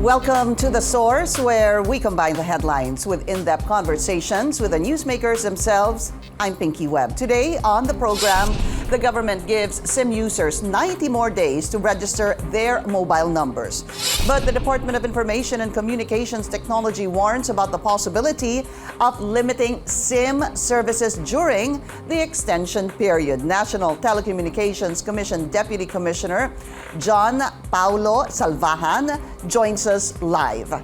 Welcome to The Source, where we combine the headlines with in-depth conversations with the newsmakers themselves. I'm Pinky Webb. Today on the program, the government gives SIM users 90 more days to register their mobile numbers. But the Department of Information and Communications Technology warns about the possibility of limiting SIM services during the extension period. National Telecommunications Commission Deputy Commissioner Jon Paulo Salvahan joins us live.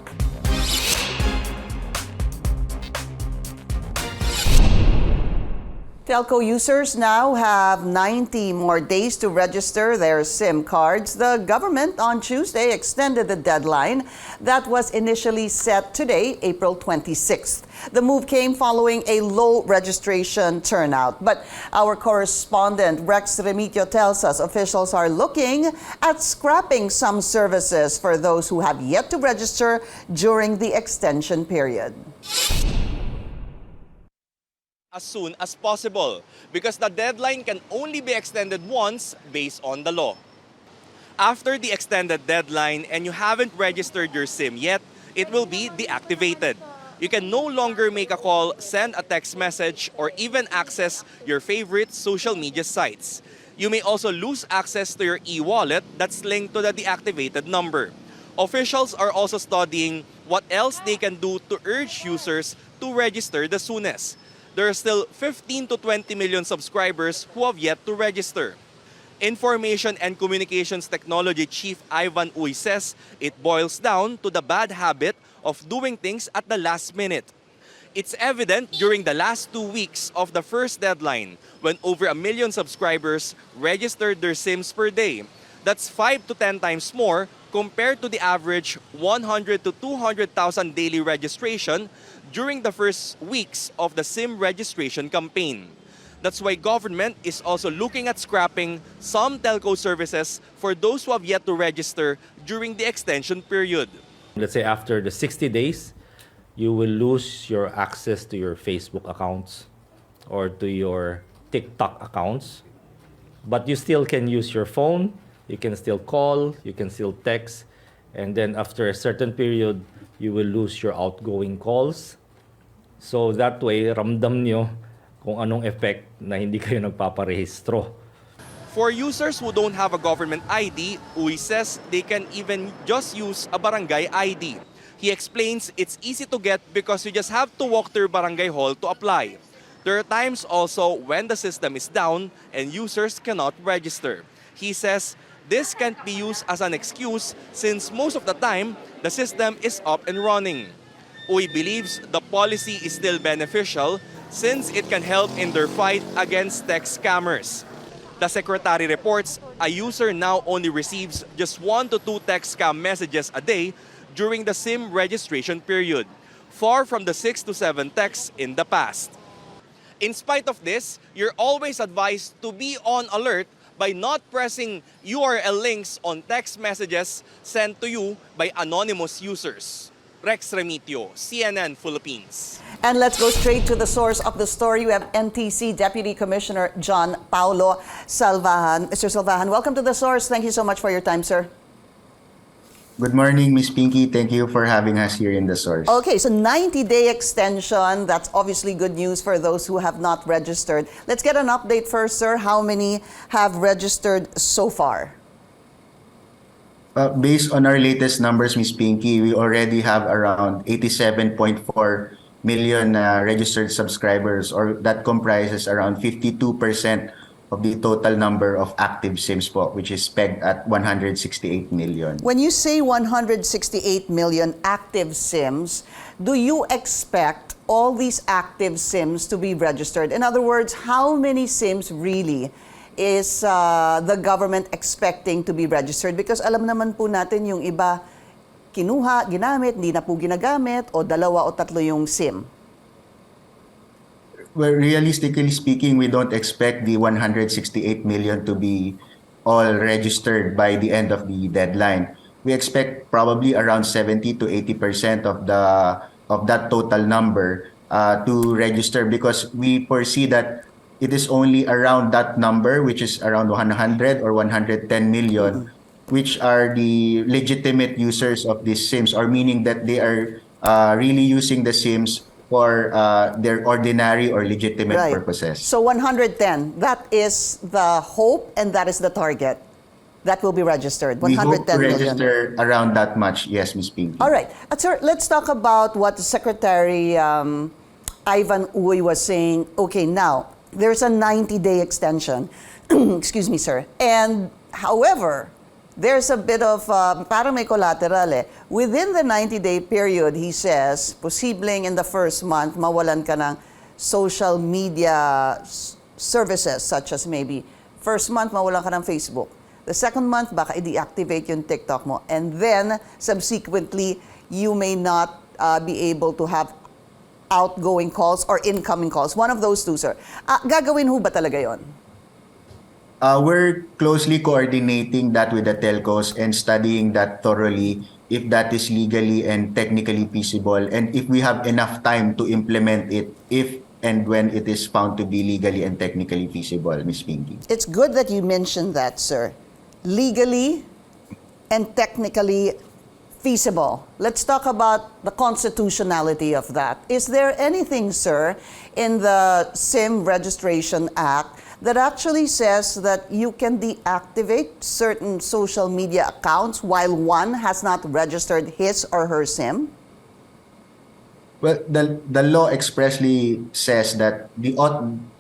Telco users now have 90 more days to register their SIM cards. The government on Tuesday extended the deadline that was initially set today, April 26th. The move came following a low registration turnout. But our correspondent Rex Remitio tells us officials are looking at scrapping some services for those who have yet to register during the extension period. As soon as possible, because the deadline can only be extended once based on the law. After the extended deadline and you haven't registered your SIM yet, it will be deactivated. You can no longer make a call, send a text message, or even access your favorite social media sites. You may also lose access to your e-wallet that's linked to the deactivated number. Officials are also studying what else they can do to urge users to register the soonest. There are still 15 to 20 million subscribers who have yet to register. Information and Communications Technology Chief Ivan Uy says it boils down to the bad habit of doing things at the last minute. It's evident during the last 2 weeks of the first deadline when over 1 million subscribers registered their SIMs per day. That's 5 to 10 times more compared to the average 100 to 200,000 daily registration during the first weeks of the SIM registration campaign. That's why government is also looking at scrapping some telco services for those who have yet to register during the extension period. Let's say after the 60 days, you will lose your access to your Facebook accounts or to your TikTok accounts, but you still can use your phone, you can still call, you can still text, and then after a certain period, you will lose your outgoing calls. So that way, ramdam nyo kung anong effect na hindi kayo nagpaparehistro. For users who don't have a government ID, Uy says they can even just use a barangay ID. He explains it's easy to get because you just have to walk to your barangay hall to apply. There are times also when the system is down and users cannot register. He says this can't be used as an excuse since most of the time, the system is up and running. Uy believes the policy is still beneficial since it can help in their fight against text scammers. The secretary reports a user now only receives just 1 to 2 text scam messages a day during the SIM registration period, far from the 6 to 7 texts in the past. In spite of this, you're always advised to be on alert by not pressing URL links on text messages sent to you by anonymous users. Rex Remitio, CNN Philippines. And let's go straight to the source of the story. We have NTC Deputy Commissioner Jon Paulo Salvahan. Mr. Salvahan, welcome to the source. Thank you so much for your time, sir. Good morning, Ms. Pinky. Thank you for having us here in the source. Okay, so 90-day extension. That's obviously good news for those who have not registered. Let's get an update first, sir. How many have registered so far? Based on our latest numbers, Ms. Pinky, we already have around 87.4 million registered subscribers, or that comprises around 52% of the total number of active SIMs po, which is pegged at 168 million. When you say 168 million active SIMs, do you expect all these active SIMs to be registered? In other words, how many SIMs really is the government expecting to be registered? Because alam naman po natin yung iba kinuha, ginamit, hindi na po ginagamit, o 2 o 3 yung SIM. Well, realistically speaking, we don't expect the 168 million to be all registered by the end of the deadline. We expect probably around 70 to 80% of that total number to register, because we foresee that it is only around that number, which is around 100 or 110 million, which are the legitimate users of these SIMs, or meaning that they are really using the SIMs for their ordinary or legitimate Right. purposes. So 110, that is the hope and that is the target. That will be registered, We hope to 110 million. register around that much, yes, Ms. Pinky. All right. Sir, let's talk about what Secretary Ivan Uy was saying. Okay, now, there's a 90-day extension. Excuse me, sir. And however, there's a bit of, parang may collateral eh. Within the 90-day period, he says, posibleng in the first month, mawalan ka ng social media services such as maybe first month, mawalan ka ng Facebook. The second month, baka i-deactivate yung TikTok mo. And then, subsequently, you may not be able to have outgoing calls or incoming calls. One of those two, sir. Gagawin ho ba talaga yon? We're closely coordinating that with the telcos and studying that thoroughly, if that is legally and technically feasible, and if we have enough time to implement it, if and when it is found to be legally and technically feasible, Ms. Pinky. It's good that you mentioned that, sir. Legally and technically feasible. Let's talk about the constitutionality of that. Is there anything, sir, in the SIM Registration Act that actually says that you can deactivate certain social media accounts while one has not registered his or her SIM? Well, the law expressly says that the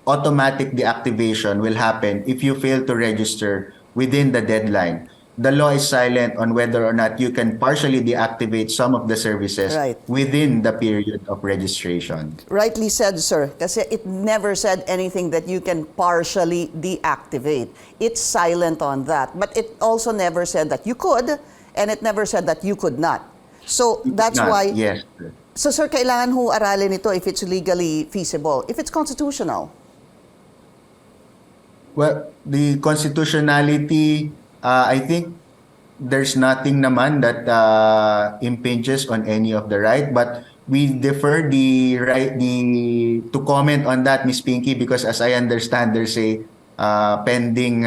automatic deactivation will happen if you fail to register within the deadline. The law is silent on whether or not you can partially deactivate some of the services Right. within the period of registration. Rightly said, sir, kasi it never said anything that you can partially deactivate. It's silent on that. But it also never said that you could, and it never said that you could not. So that's why... Yes. So, sir, kailangan ho aralin ito if it's legally feasible, if it's constitutional. Well, the constitutionality, I think there's nothing naman that impinges on any of the right, but we defer the right to comment on that, Ms. Pinky, because as I understand, there's a pending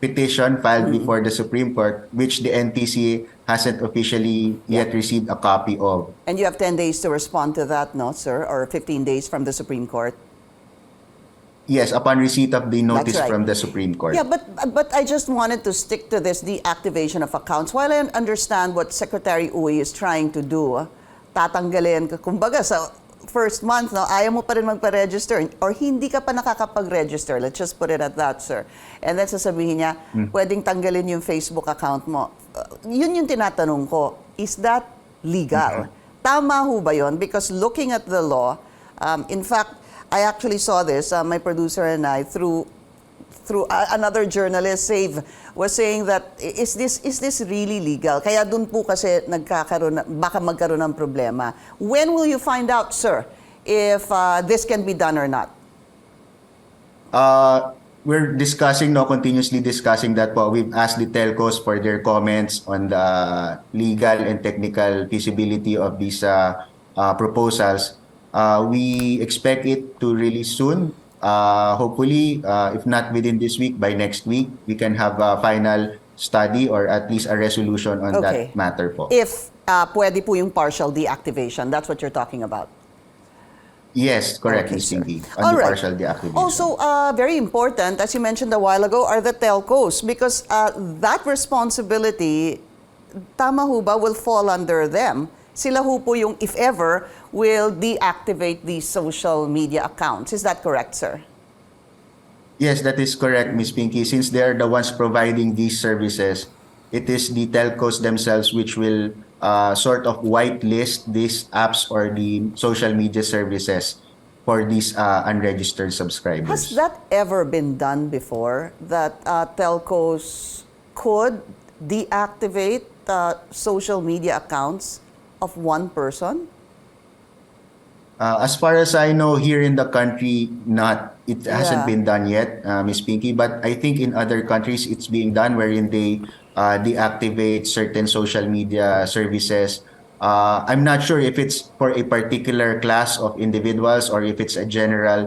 petition filed before the Supreme Court, which the NTC hasn't officially yet received a copy of. And you have 10 days to respond to that, no, sir? Or 15 days from the Supreme Court? Yes, upon receipt of the notice right. from the Supreme Court. Yeah, but I just wanted to stick to this deactivation of accounts. While I understand what Secretary Uy is trying to do, tatanggalin, kumbaga sa first month, no, ayaw mo pa rin magpa-register or hindi ka pa nakakapag-register. Let's just put it at that, sir. And then sasabihin niya, pwedeng tanggalin yung Facebook account mo. Yun yung tinatanong ko, is that legal? Tama ho ba yun? Because looking at the law, in fact, I actually saw this, my producer and I, through another journalist, Save, was saying that, is this really legal? Kaya dun po kasi baka magkaroon ng problema. When will you find out, sir, if this can be done or not? We're discussing, continuously discussing that po. We've asked the telcos for their comments on the legal and technical feasibility of these proposals. We expect it to release soon. Hopefully, if not within this week, by next week, we can have a final study or at least a resolution on that matter po. If pwede po yung partial deactivation, that's what you're talking about. Yes, correct, Okay, Ms. sir. Pinky. All On the right. partial deactivation. Also, very important, as you mentioned a while ago, are the telcos because that responsibility, tama ho ba, will fall under them. Sila ho po yung, if ever, will deactivate these social media accounts. Is that correct, sir? Yes, that is correct, Ms. Pinky. Since they are the ones providing these services, it is the telcos themselves which will sort of whitelist these apps or the social media services for these unregistered subscribers. Has that ever been done before, that telcos could deactivate social media accounts of one person? As far as I know, here in the country, it hasn't Yeah. been done yet, Ms. Pinky. But I think in other countries, it's being done wherein they deactivate certain social media services. I'm not sure if it's for a particular class of individuals or if it's a general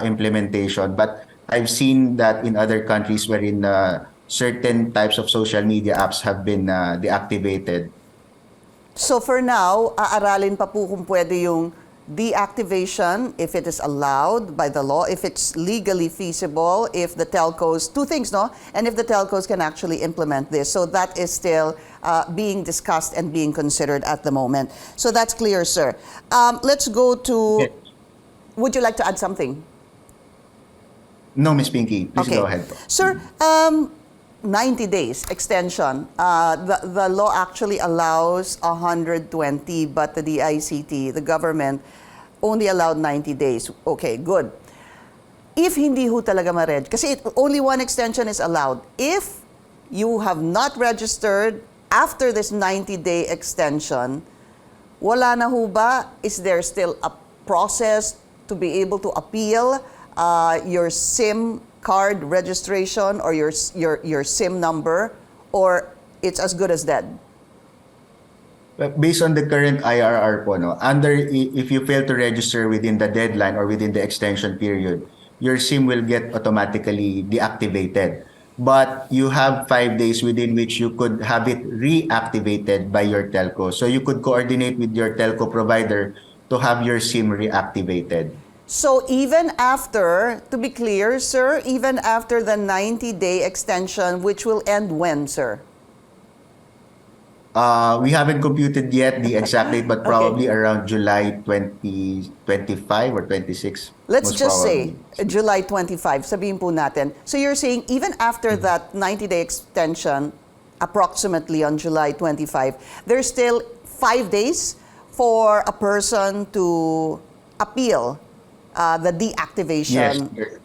implementation. But I've seen that in other countries wherein certain types of social media apps have been deactivated. So for now, aaralin pa po kung pwede yung deactivation, if it is allowed by the law, if it's legally feasible, if the telcos, two things, no? And if the telcos can actually implement this. So that is still being discussed and being considered at the moment. So that's clear, sir. Let's go to, would you like to add something? No, Ms. Pinky, please Okay. go ahead. Sir, 90 days extension. The law actually allows 120, but the DICT, the government, only allowed 90 days. Okay, good. If hindi ho talaga ma-reg, kasi only one extension is allowed. If you have not registered after this 90-day extension, wala na ho ba? Is there still a process to be able to appeal your SIM card registration or your SIM number, or it's as good as dead? But based on the current IRR po, no, if you fail to register within the deadline or within the extension period, your SIM will get automatically deactivated. But you have 5 days within which you could have it reactivated by your telco. So you could coordinate with your telco provider to have your SIM reactivated. So even after, to be clear, sir, even after the 90-day extension, which will end when, sir? We haven't computed yet the exact date, but probably around July 2025 or 26. Let's most just say probably. July 25, sabihin po natin. So you're saying even after that 90-day extension, approximately on July 25, there's still 5 days for a person to appeal the deactivation. Yes.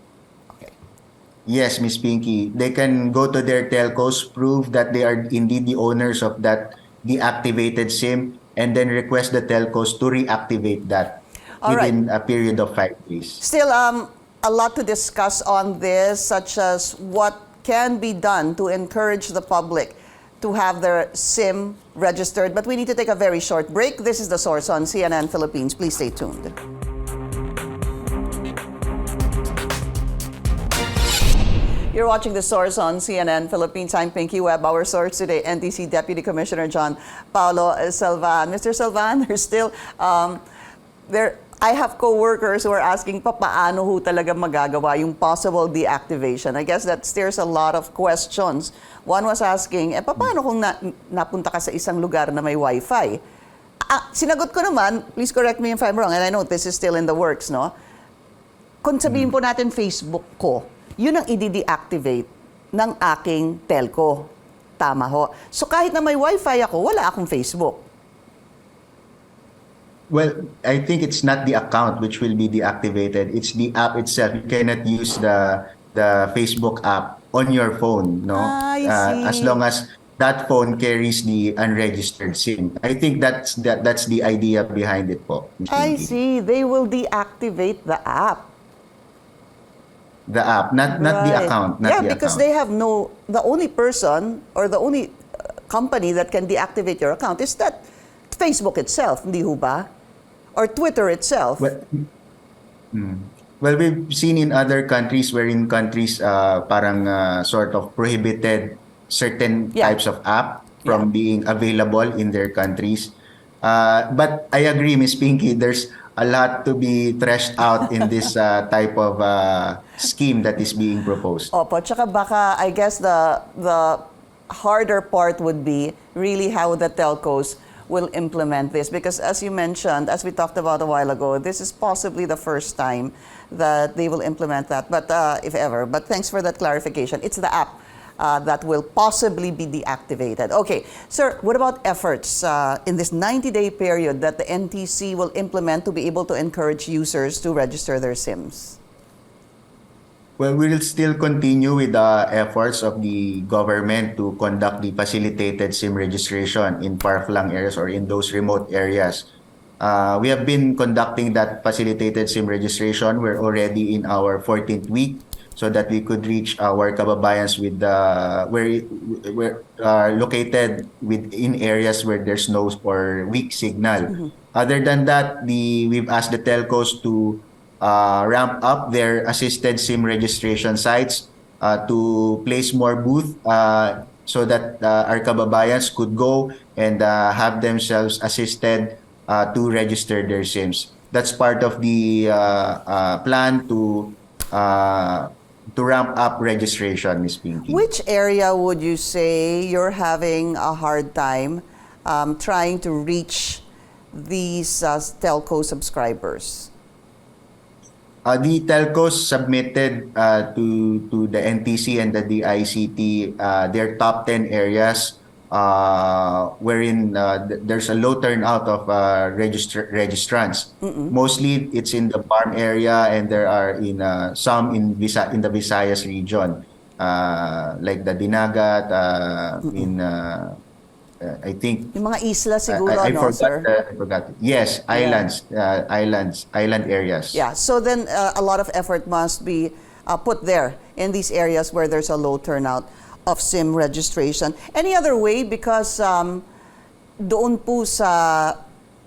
Yes, Miss Pinky. They can go to their telcos, prove that they are indeed the owners of that deactivated SIM, and then request the telcos to reactivate that All right. within a period of 5 days. Still, a lot to discuss on this, such as what can be done to encourage the public to have their SIM registered. But we need to take a very short break. This is The Source on CNN Philippines. Please stay tuned. You're watching The Source on CNN Philippines. I'm Pinky Webb. Our source today, NTC Deputy Commissioner Jon Paulo Salvahan. Mr. Salvahan, there's still, I have co-workers who are asking paano ho talaga magagawa yung possible deactivation. I guess that stirs a lot of questions. One was asking, paano kung napunta ka sa isang lugar na may Wi-Fi? Sinagot ko naman, please correct me if I'm wrong, and I know this is still in the works, no? Kung sabihin po natin Facebook ko, yun ang i-deactivate ng aking telco. Tama ho. So kahit na may Wi-Fi ako, wala akong Facebook. Well, I think it's not the account which will be deactivated. It's the app itself. You cannot use the Facebook app on your phone, no? I see. As long as that phone carries the unregistered SIM. I think that's the idea behind it po. Ms. I Pinky. see. They will deactivate the app. The app, not the Right. account. Not Yeah, the because account. they have the only person or the only company that can deactivate your account is that Facebook itself, hindi ho ba? Or Twitter itself. Well, we've seen in other countries wherein countries parang sort of prohibited certain Yeah. types of app from being available in their countries. But I agree, Miss Pinky, there's a lot to be threshed out in this type of scheme that is being proposed. Opo, tsaka baka, I guess the harder part would be really how the telcos will implement this. Because as you mentioned, as we talked about a while ago, this is possibly the first time that they will implement that, but if ever. But thanks for that clarification. It's the app that will possibly be deactivated. Okay, sir, what about efforts in this 90-day period that the NTC will implement to be able to encourage users to register their SIMs? Well, we will still continue with the efforts of the government to conduct the facilitated SIM registration in far-flung areas or in those remote areas. We have been conducting that facilitated SIM registration. We're already in our 14th week, so that we could reach our kababayans with we're located in areas where there's no or weak signal. Other than that, we've asked the telcos to ramp up their assisted SIM registration sites to place more booth so that our kababayans could go and have themselves assisted to register their SIMs. That's part of the plan to ramp up registration, Ms. Pinky. Which area would you say you're having a hard time trying to reach these telco subscribers? The telcos submitted to the NTC and the DICT their top 10 areas wherein there's a low turnout of registrants. Mostly it's in the farm area, and there are some in the Visayas region, like the Dinagat, in I think Yung mga isla siguro, I no, sir? forgot. Yes, island areas. Yeah, so then a lot of effort must be put there in these areas where there's a low turnout of SIM registration. Any other way? Because doon po sa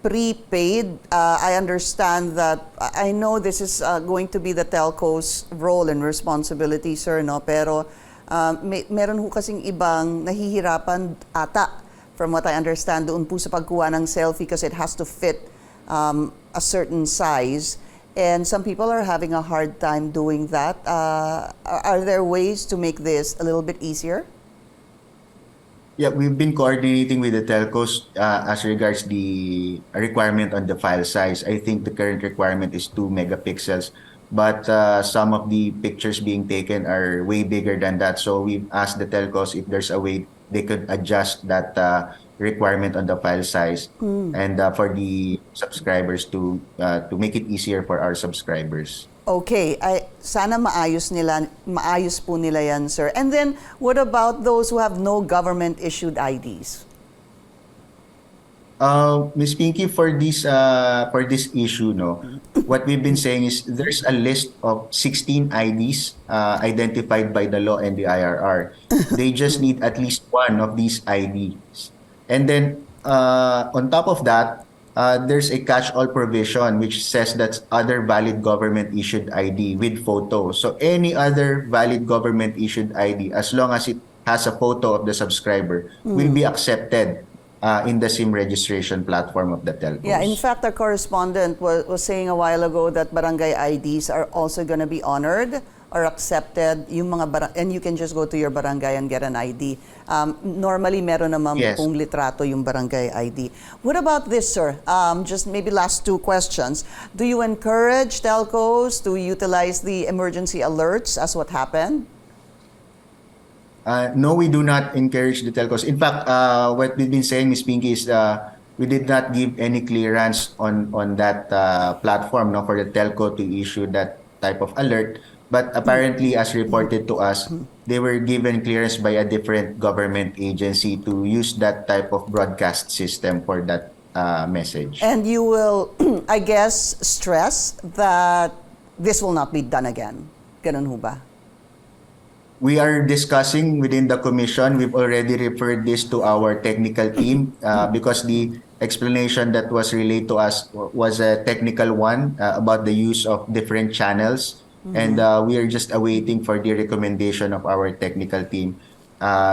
prepaid, I understand that, I know this is going to be the telco's role and responsibility, sir, no? Pero meron ho kasing ibang nahihirapan ata, from what I understand, doon po sa pagkuha ng selfie because it has to fit a certain size. And some people are having a hard time doing that. Are there ways to make this a little bit easier? Yeah, we've been coordinating with the telcos as regards the requirement on the file size. I think the current requirement is 2 megapixels, but some of the pictures being taken are way bigger than that. So we've asked the telcos if there's a way they could adjust that requirement on the file size and for the subscribers to make it easier for our subscribers. Okay, sana maayos po nila yan, sir. And then, what about those who have no government-issued IDs? Ms. Pinky, for this issue, no, what we've been saying is there's a list of 16 IDs identified by the law and the IRR. They just need at least one of these IDs. And then on top of that, there's a catch-all provision which says that other valid government-issued ID with photo. So any other valid government-issued ID, as long as it has a photo of the subscriber, will be accepted in the SIM registration platform of the telcos. Yeah, in fact, our correspondent was saying a while ago that barangay IDs are also going to be honored or accepted. Yung mga and you can just go to your barangay and get an ID. Normally, meron naman pong litrato yung barangay ID. What about this, sir? Just maybe last two questions. Do you encourage telcos to utilize the emergency alerts as what happened? No, we do not encourage the telcos. In fact, what we've been saying, Ms. Pinky, is we did not give any clearance on that platform, no, for the telco to issue that type of alert. But apparently, as reported to us, they were given clearance by a different government agency to use that type of broadcast system for that message. And you will, I guess, stress that this will not be done again. Ganun ho ba? We are discussing within the commission. We've already referred this to our technical team because the explanation that was relayed to us was a technical one about the use of different channels. And we are just awaiting for the recommendation of our technical team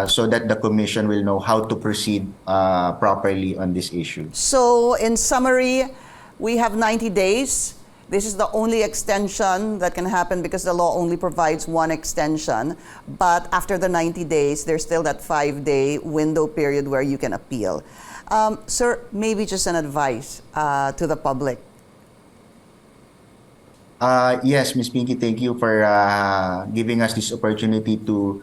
so that the commission will know how to proceed properly on this issue. So in summary, we have 90 days. This is the only extension that can happen because the law only provides one extension. But after the 90 days, there's still that 5-day window period where you can appeal. Sir, maybe just an advice to the public. Yes, Ms. Pinky, thank you for giving us this opportunity to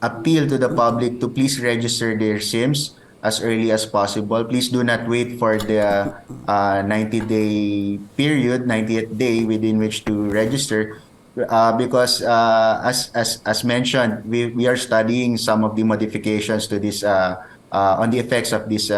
appeal to the public to please register their SIMs as early as possible. Please do not wait for the 90-day period, 90th day within which to register, because as mentioned, we are studying some of the modifications to this on the effects of this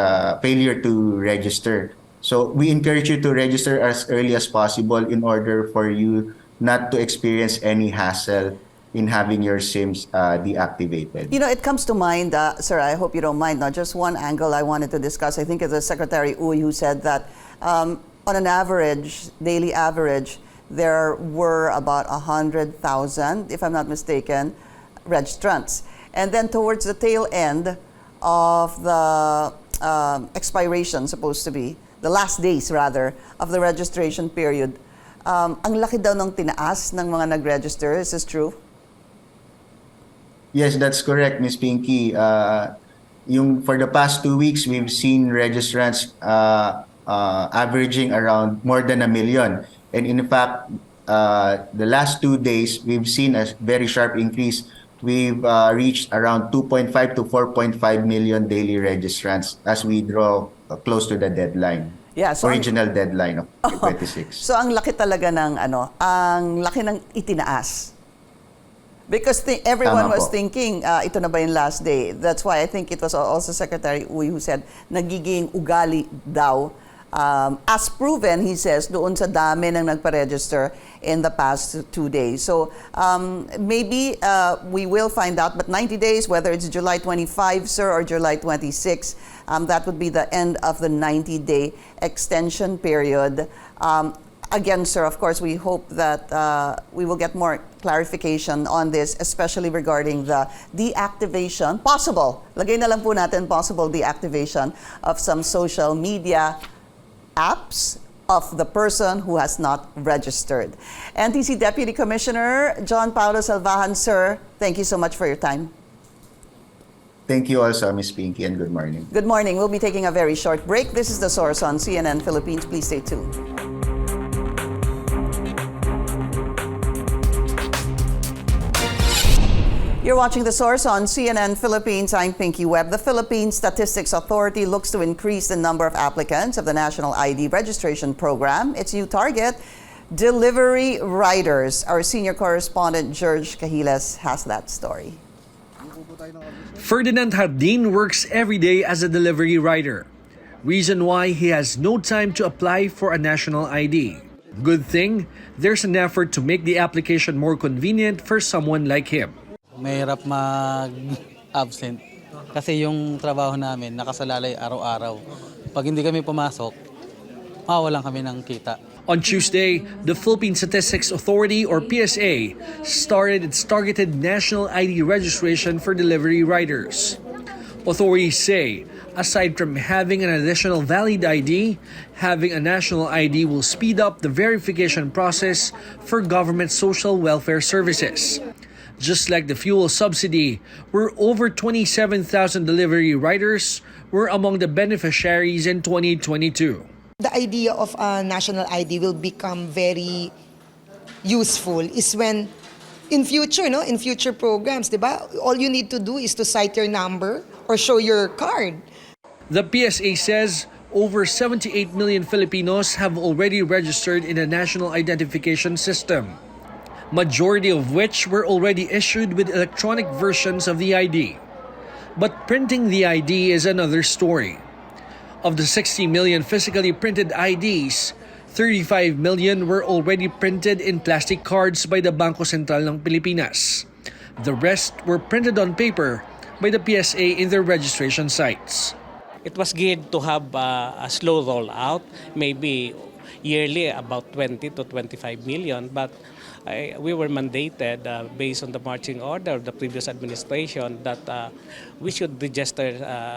failure to register. So we encourage you to register as early as possible in order for you not to experience any hassle in having your SIMs deactivated. You know, it comes to mind, sir, I hope you don't mind, not just one angle I wanted to discuss. I think it's the Secretary Uy who said that on an average, daily average, there were about 100,000, if I'm not mistaken, registrants. And then towards the tail end of the expiration, supposed to be, the last days rather, of the registration period, ang laki daw ng tinaas ng mga nag-register. Is this true? Yes, that's correct, Ms. Pinky. For the past 2 weeks, we've seen registrants averaging around more than 1 million. And in fact, the last 2 days, we've seen a very sharp increase. We've reached around 2.5 to 4.5 million daily registrants as we draw close to the deadline. Yeah, so original deadline of 26. So ang laki talaga ng ang laki ng itinaas. Because everyone Tama was po. thinking, ito na ba yung last day? That's why I think it was also Secretary Uy who said, nagiging ugali daw. As proven, he says, doon sa dami ng nagpa-register in the past 2 days. So maybe we will find out, but 90 days, whether it's July 25, sir, or July 26, that would be the end of the 90-day extension period. Again, sir, of course, we hope that we will get more clarification on this, especially regarding the deactivation, possible, lagay na lang po natin, possible deactivation of some social media apps of the person who has not registered. NTC Deputy Commissioner Jon Paulo Salvahan, sir, thank you so much for your time. Thank you also, Ms. Pinky, and good morning. Good morning. We'll be taking a very short break. This is The Source on CNN Philippines. Please stay tuned. You're watching The Source on CNN Philippines. I'm Pinky Webb. The Philippine Statistics Authority looks to increase the number of applicants of the National ID Registration Program. Its new target, delivery riders. Our senior correspondent, George Cahiles, has that story. Ferdinand Hardin works every day as a delivery rider. Reason why he has no time to apply for a national ID. Good thing, there's an effort to make the application more convenient for someone like him. Mahirap mag-absent kasi yung trabaho namin nakasalalay araw-araw. Pag hindi kami pumasok, mawawalan kami ng kita. On Tuesday, the Philippine Statistics Authority or PSA started its targeted national ID registration for delivery riders. Authorities say, aside from having an additional valid ID, having a national ID will speed up the verification process for government social welfare services. Just like the fuel subsidy, where over 27,000 delivery riders were among the beneficiaries in 2022. The idea of a national ID will become very useful is when in future programs, diba? All you need to do is to cite your number or show your card. The PSA says over 78 million Filipinos have already registered in the National Identification System, majority of which were already issued with electronic versions of the ID. But printing the ID is another story. Of the 60 million physically printed IDs, 35 million were already printed in plastic cards by the Bangko Sentral ng Pilipinas. The rest were printed on paper by the PSA in their registration sites. It was geared to have a slow rollout, maybe yearly about 20 to 25 million, but we were mandated based on the marching order of the previous administration that we should register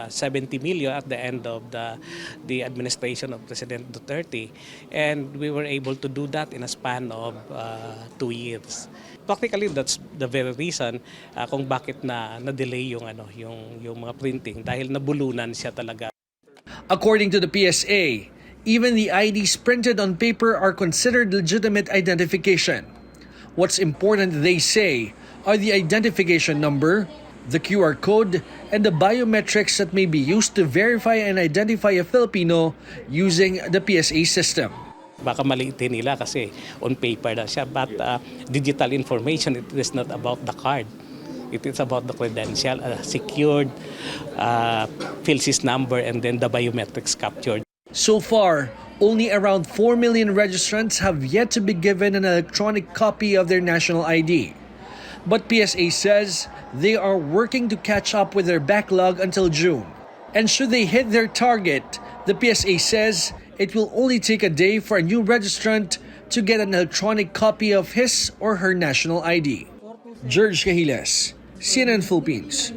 70 million at the end of the administration of President Duterte, and we were able to do that in a span of 2 years. Practically, that's the very reason kung bakit na-delay yung mga printing dahil nabulunan siya talaga. According to the PSA, even the IDs printed on paper are considered legitimate identification. What's important, they say, are the identification number, the QR code, and the biometrics that may be used to verify and identify a Filipino using the PSA system. Baka maliitin nila kasi on paper na siya, but digital information, it is not about the card. It is about the credential, secured, PhilSys number, and then the biometrics captured. So far, only around 4 million registrants have yet to be given an electronic copy of their national ID. But PSA says they are working to catch up with their backlog until June. And should they hit their target, the PSA says it will only take a day for a new registrant to get an electronic copy of his or her national ID. George Cahiles, CNN Philippines.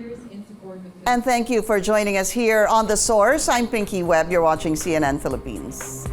And thank you for joining us here on The Source. I'm Pinky Webb. You're watching CNN Philippines.